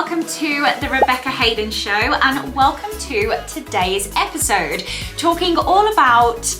welcome to the Rebecca Haydon Show, and welcome to today's episode, talking all about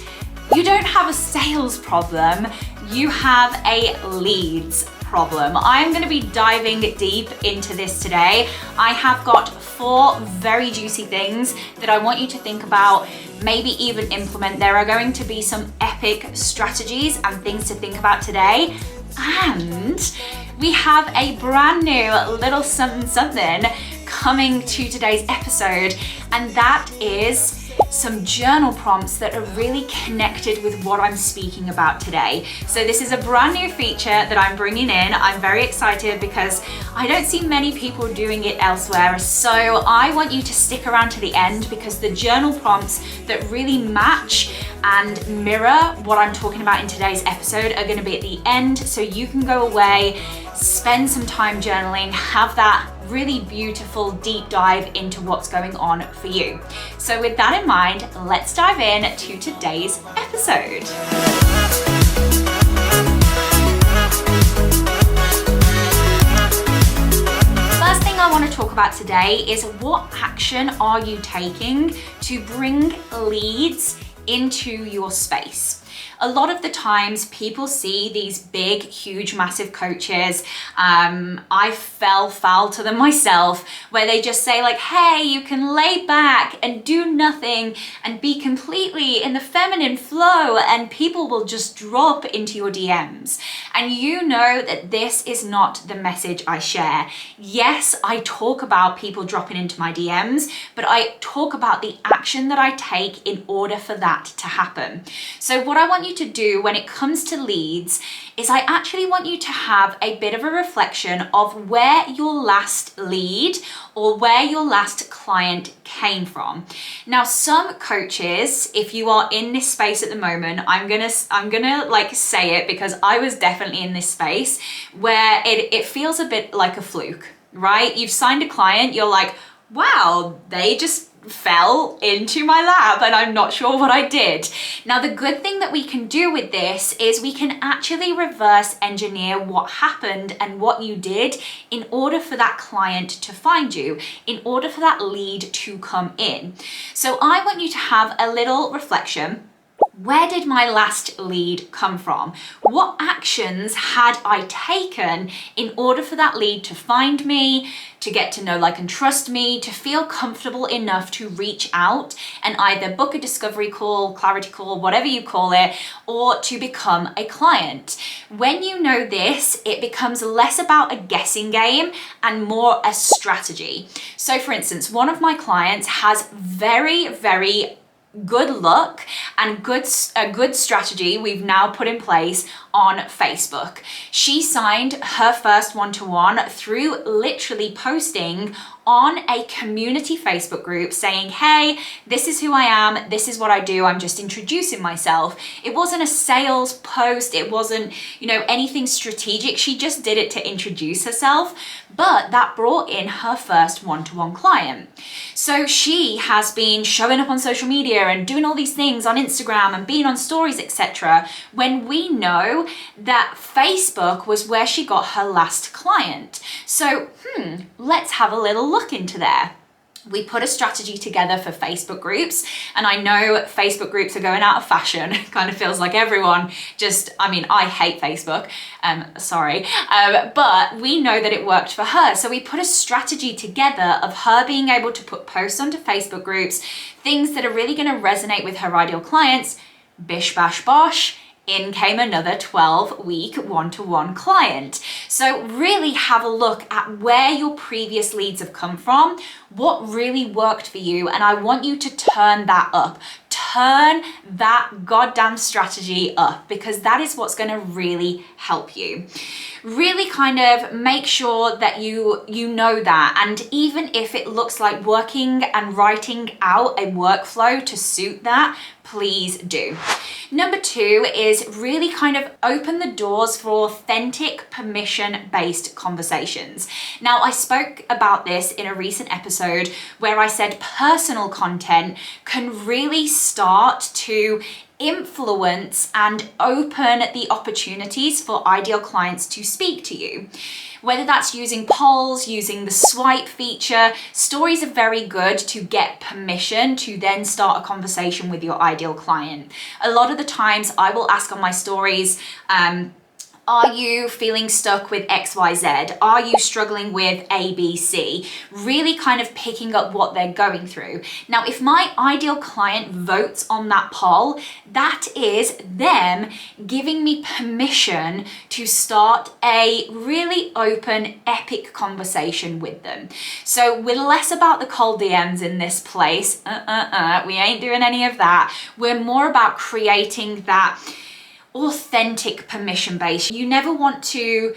you don't have a sales problem, you have a leads problem. I'm going to be diving deep into this today. I have got 4 very juicy things that I want you to think about, maybe even implement. There are going to be some epic strategies and things to think about today. And we have a brand new little something coming to today's episode, and that is some journal prompts that are really connected with what I'm speaking about today. So this is a brand new feature that I'm bringing in. I'm very excited because I don't see many people doing it elsewhere. So I want you to stick around to the end, because the journal prompts that really match and mirror what I'm talking about in today's episode are going to be at the end, so you can go away, spend some time journaling, have that really beautiful deep dive into what's going on for you. So with that in mind, let's dive in to today's episode. First thing I want to talk about today is what action are you taking to bring leads into your space. A lot of the times people see these big, huge, massive coaches. I fell foul to them myself, where they just say like, hey, you can lay back and do nothing and be completely in the feminine flow, and people will just drop into your DMs. And you know that this is not the message I share. Yes, I talk about people dropping into my DMs, but I talk about the action that I take in order for that to happen. So what I want you to do when it comes to leads is I actually want you to have a bit of a reflection of where your last lead or where your last client came from. Now, some coaches, if you are in this space at the moment, I'm gonna like say it because I was definitely in this space where it feels a bit like a fluke, right? You've signed a client, you're like, wow, they just fell into my lap and I'm not sure what I did. Now, the good thing that we can do with this is we can actually reverse engineer what happened and what you did in order for that client to find you, in order for that lead to come in. So I want you to have a little reflection. Where did my last lead come from? What actions had I taken in order for that lead to find me, to get to know, like, and trust me, to feel comfortable enough to reach out and either book a discovery call, clarity call, whatever you call it, or to become a client? When you know this, it becomes less about a guessing game and more a strategy. So for instance, one of my clients has very good luck and a good strategy we've now put in place on Facebook. She signed her first one-to-one through literally posting on a community Facebook group saying, hey, this is who I am, this is what I do, I'm just introducing myself. It wasn't a sales post, it wasn't, anything strategic. She just did it to introduce herself, but that brought in her first one-to-one client. So she has been showing up on social media and doing all these things on Instagram and being on stories, etc., when we know that Facebook was where she got her last client. So, let's have a little look into there. We put a strategy together for Facebook groups, and I know Facebook groups are going out of fashion. It kind of feels like everyone I hate Facebook, but we know that it worked for her. So we put a strategy together of her being able to put posts onto Facebook groups, things that are really going to resonate with her ideal clients. Bish, bash, bosh. In came another 12-week one-to-one client. So really have a look at where your previous leads have come from, what really worked for you, and I want you to turn that up. Turn that goddamn strategy up, because that is what's going to really help you. Really kind of make sure that you know that, and even if it looks like working and writing out a workflow to suit that, please do. Number 2 is really kind of open the doors for authentic, permission-based conversations. Now, I spoke about this in a recent episode where I said personal content can really start to influence and open the opportunities for ideal clients to speak to you. Whether that's using polls, using the swipe feature, stories are very good to get permission to then start a conversation with your ideal client. A lot of the times I will ask on my stories, are you feeling stuck with XYZ? Are you struggling with ABC? Really kind of picking up what they're going through. Now, if my ideal client votes on that poll, that is them giving me permission to start a really open, epic conversation with them. So we're less about the cold DMs in this place. We ain't doing any of that. We're more about creating that authentic permission base. You never want to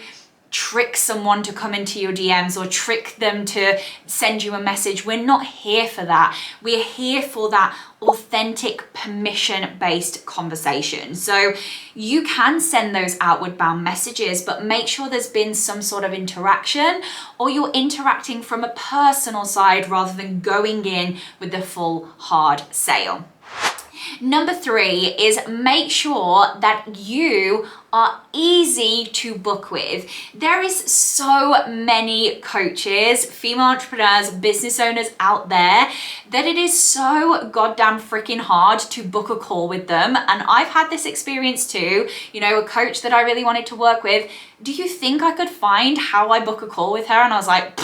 trick someone to come into your DMs or trick them to send you a message. We're not here for that. We're here for that authentic permission-based conversation. So you can send those outward bound messages, but make sure there's been some sort of interaction, or you're interacting from a personal side rather than going in with the full hard sale. Number 3 is make sure that you are easy to book with. There is so many coaches, female entrepreneurs, business owners out there that it is so goddamn freaking hard to book a call with them. And I've had this experience too, a coach that I really wanted to work with. Do you think I could find how I book a call with her? And I was like,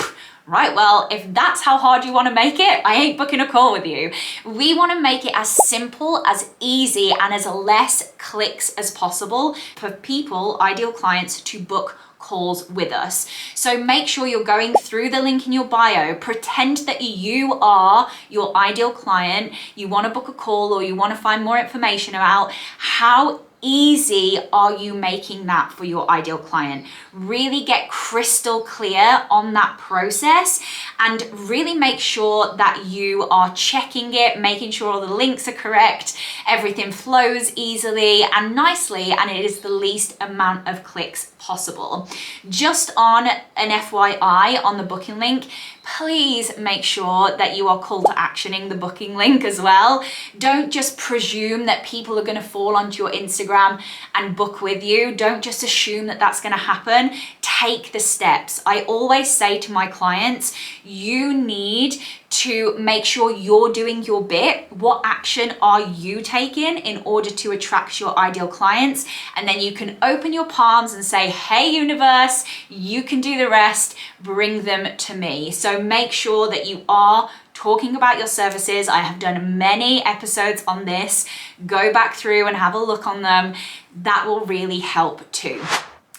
right, well, if that's how hard you want to make it, I ain't booking a call with you. We want to make it as simple, as easy, and as less clicks as possible for people, ideal clients, to book calls with us. So make sure you're going through the link in your bio, pretend that you are your ideal client, you want to book a call or you want to find more information about how easy are you making that for your ideal client. Really get crystal clear on that process and really make sure that you are checking it, making sure all the links are correct, everything flows easily and nicely, and it is the least amount of clicks possible. Just on an FYI on the booking link, please make sure that you are call to actioning the booking link as well. Don't just presume that people are going to fall onto your Instagram and book with you. Don't just assume that that's going to happen. Take the steps. I always say to my clients, you need to make sure you're doing your bit. What action are you taking in order to attract your ideal clients? And then you can open your palms and say, hey universe, you can do the rest, bring them to me. So make sure that you are talking about your services. I have done many episodes on this. Go back through and have a look on them. That will really help too.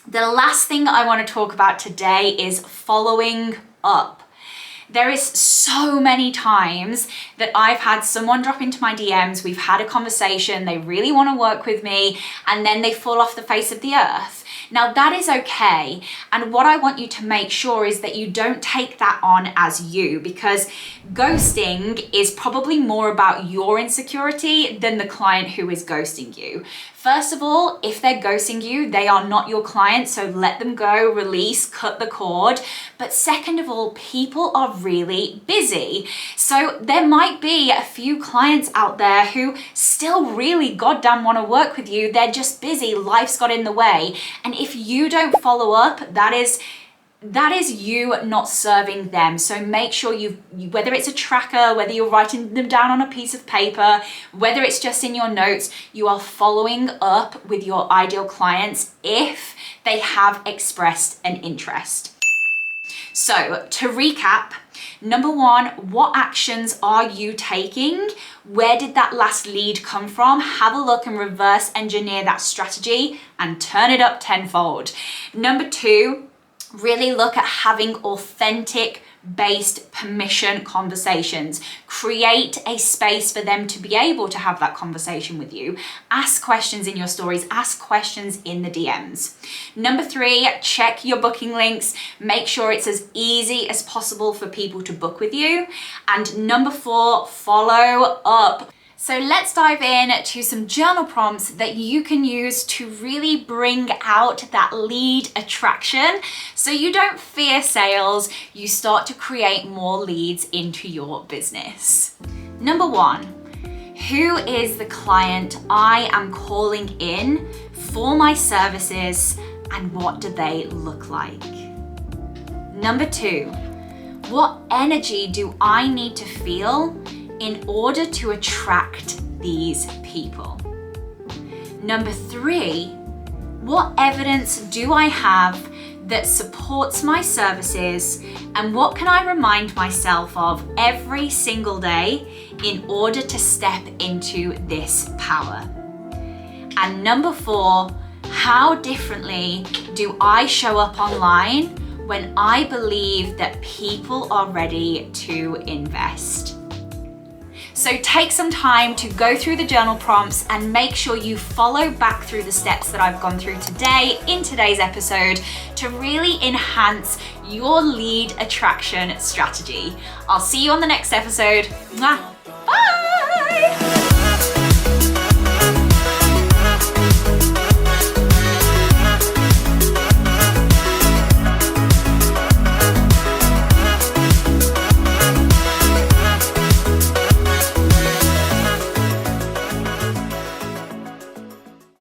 The last thing I want to talk about today is following up. There is so many times that I've had someone drop into my DMs, we've had a conversation, they really want to work with me, and then they fall off the face of the earth. Now that is okay. And what I want you to make sure is that you don't take that on as you, because ghosting is probably more about your insecurity than the client who is ghosting you. First of all, if they're ghosting you, they are not your client, so let them go, release, cut the cord. But second of all, people are really busy. So there might be a few clients out there who still really goddamn want to work with you. They're just busy, life's got in the way. And if you don't follow up, that is you not serving them. So make sure whether it's a tracker, whether you're writing them down on a piece of paper, whether it's just in your notes, you are following up with your ideal clients if they have expressed an interest. So to recap, number 1, what actions are you taking? Where did that last lead come from? Have a look and reverse engineer that strategy and turn it up tenfold. Number 2, really look at having authentic based permission conversations. Create a space for them to be able to have that conversation with you. Ask questions in your stories, ask questions in the DMs. Number 3, check your booking links. Make sure it's as easy as possible for people to book with you. And number 4, follow up. So let's dive in to some journal prompts that you can use to really bring out that lead attraction so you don't fear sales, you start to create more leads into your business. Number 1, who is the client I am calling in for my services and what do they look like? Number 2, what energy do I need to feel in order to attract these people? Number 3, what evidence do I have that supports my services, and what can I remind myself of every single day in order to step into this power? And number 4, how differently do I show up online when I believe that people are ready to invest? So take some time to go through the journal prompts and make sure you follow back through the steps that I've gone through today in today's episode to really enhance your lead attraction strategy. I'll see you on the next episode. Mwah.